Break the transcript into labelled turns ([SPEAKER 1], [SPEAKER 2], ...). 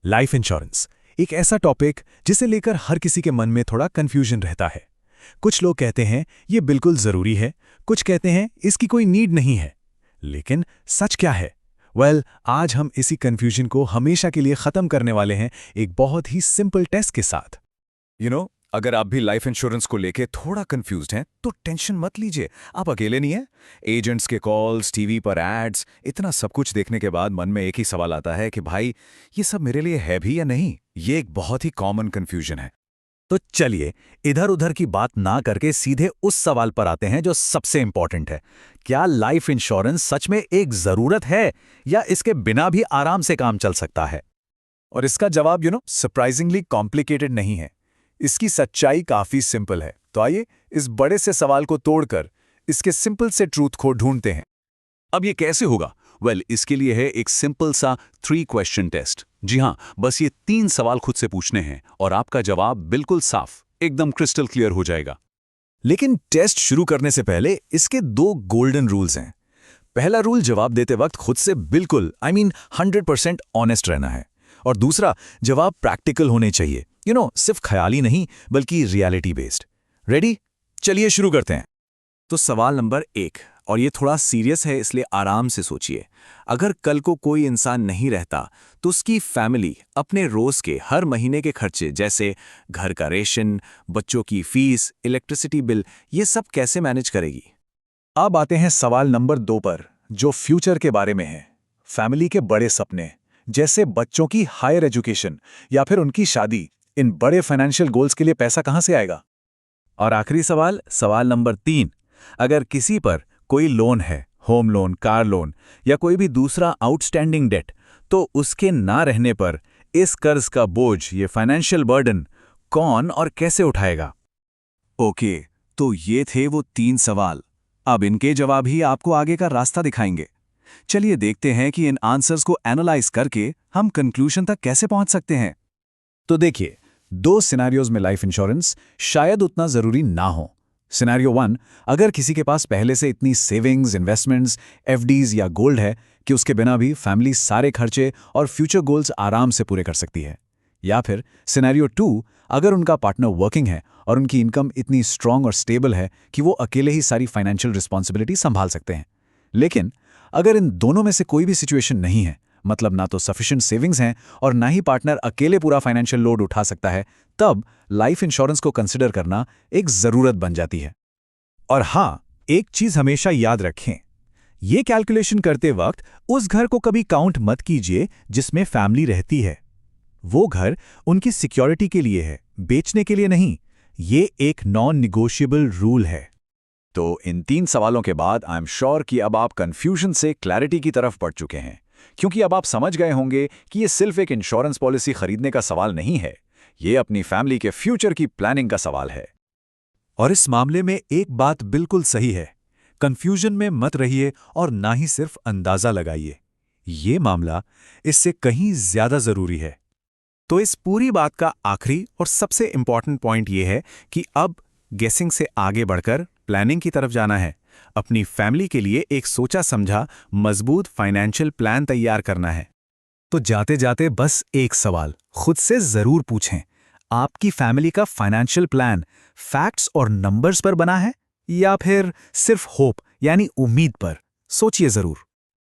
[SPEAKER 1] Life insurance एक ऐसा topic जिसे लेकर हर किसी के मन में थोड़ा कंफ्यूजन रहता है। कुछ लोग कहते हैं ये बिल्कुल जरूरी है, कुछ कहते हैं इसकी कोई नीड नहीं है। लेकिन सच क्या है? आज हम इसी कंफ्यूजन को हमेशा के लिए खत्म करने वाले हैं एक बहुत ही सिंपल टेस्ट के साथ।
[SPEAKER 2] अगर आप भी लाइफ इंश्योरेंस को लेके थोड़ा कंफ्यूज्ड हैं तो टेंशन मत लीजिए, आप अकेले नहीं हैं। एजेंट्स के कॉल्स, टीवी पर एड्स, इतना सब कुछ देखने के बाद मन में एक ही सवाल आता है कि भाई ये सब मेरे लिए है भी या नहीं। ये एक बहुत ही कॉमन कंफ्यूजन है।
[SPEAKER 3] तो चलिए इधर उधर की बात ना करके सीधे उस सवाल पर आते हैं जो सबसे इंपॉर्टेंट है। क्या लाइफ इंश्योरेंस सच में एक जरूरत है या इसके बिना भी आराम से काम चल सकता है?
[SPEAKER 1] और इसका जवाब सरप्राइजिंगली कॉम्प्लिकेटेड नहीं है। इसकी सच्चाई काफी सिंपल है। तो आइए इस बड़े से सवाल को तोड़कर इसके सिंपल से ट्रूथ को ढूंढते हैं।
[SPEAKER 2] अब ये कैसे होगा? इसके लिए है एक सिंपल सा 3 क्वेश्चन टेस्ट। जी हाँ, बस ये 3 सवाल खुद से पूछने हैं और आपका जवाब बिल्कुल साफ, एकदम क्रिस्टल क्लियर हो जाएगा।
[SPEAKER 1] लेकिन टेस्ट शुरू करने से पहले इसके 2 गोल्डन रूल्स हैं। पहला रूल, जवाब देते वक्त खुद से बिल्कुल 100% ऑनेस्ट रहना है। और दूसरा, जवाब प्रैक्टिकल होने चाहिए। सिर्फ ख्याली नहीं बल्कि रियलिटी बेस्ड। रेडी? चलिए शुरू करते हैं। तो सवाल नंबर 1, और ये थोड़ा सीरियस है इसलिए आराम से सोचिए। अगर कल को कोई इंसान नहीं रहता तो उसकी फैमिली अपने रोज के हर महीने के खर्चे जैसे घर का रेशन, बच्चों की फीस, इलेक्ट्रिसिटी बिल, ये सब कैसे मैनेज करेगी? अब आते हैं सवाल नंबर 2 पर, जो फ्यूचर के बारे में है। फैमिली के बड़े सपने जैसे बच्चों की हायर एजुकेशन या फिर उनकी शादी, इन बड़े फाइनेंशियल गोल्स के लिए पैसा कहां से आएगा?
[SPEAKER 3] और आखिरी सवाल, सवाल नंबर 3, अगर किसी पर कोई लोन है, होम लोन, कार लोन या कोई भी दूसरा आउटस्टैंडिंग डेट, तो उसके ना रहने पर इस कर्ज का बोझ, ये फाइनेंशियल बर्डन कौन और कैसे उठाएगा?
[SPEAKER 1] ओके, तो ये थे वो 3 सवाल। अब इनके जवाब ही आपको आगे का रास्ता दिखाएंगे। चलिए देखते हैं कि इन आंसर्स को एनालाइज करके हम कंक्लूजन तक कैसे पहुंच सकते हैं। तो देखिए, 2 सिनेरियोज में लाइफ इंश्योरेंस शायद उतना जरूरी ना हो। सिनेरियो 1, अगर किसी के पास पहले से इतनी सेविंग्स, इन्वेस्टमेंट्स, एफडीज या गोल्ड है कि उसके बिना भी फैमिली सारे खर्चे और फ्यूचर गोल्स आराम से पूरे कर सकती है। या फिर सिनेरियो 2, अगर उनका पार्टनर वर्किंग है और उनकी इनकम इतनी स्ट्रांग और स्टेबल है कि वो अकेले ही सारी फाइनेंशियल रिस्पॉन्सिबिलिटी संभाल सकते हैं। लेकिन अगर इन दोनों में से कोई भी सिचुएशन नहीं है, मतलब ना तो सफिशिएंट सेविंग्स हैं और ना ही पार्टनर अकेले पूरा फाइनेंशियल लोड उठा सकता है, तब लाइफ इंश्योरेंस को कंसिडर करना एक जरूरत बन जाती है। और हाँ, एक चीज हमेशा याद रखें, ये कैलकुलेशन करते वक्त उस घर को कभी काउंट मत कीजिए जिसमें फैमिली रहती है। वो घर उनकी सिक्योरिटी के लिए है, बेचने के लिए नहीं। ये एक नॉन निगोशिएबल रूल है।
[SPEAKER 2] तो इन 3 सवालों के बाद आई एम श्योर कि अब आप कंफ्यूजन से क्लैरिटी की तरफ बढ़ चुके हैं, क्योंकि अब आप समझ गए होंगे कि ये सिर्फ एक इंश्योरेंस पॉलिसी खरीदने का सवाल नहीं है, ये अपनी फैमिली के फ्यूचर की प्लानिंग का सवाल है।
[SPEAKER 1] और इस मामले में एक बात बिल्कुल सही है, कंफ्यूजन में मत रहिए और ना ही सिर्फ अंदाजा लगाइए। ये मामला इससे कहीं ज्यादा जरूरी है। तो इस पूरी बात का आखिरी और सबसे इंपॉर्टेंट पॉइंट ये है कि अब गेसिंग से आगे बढ़कर प्लानिंग की तरफ जाना है। अपनी फैमिली के लिए एक सोचा समझा मजबूत फाइनेंशियल प्लान तैयार करना है। तो जाते जाते बस एक सवाल खुद से जरूर पूछें, आपकी फैमिली का फाइनेंशियल प्लान फैक्ट्स और नंबर्स पर बना है या फिर सिर्फ होप यानी उम्मीद पर? सोचिए जरूर।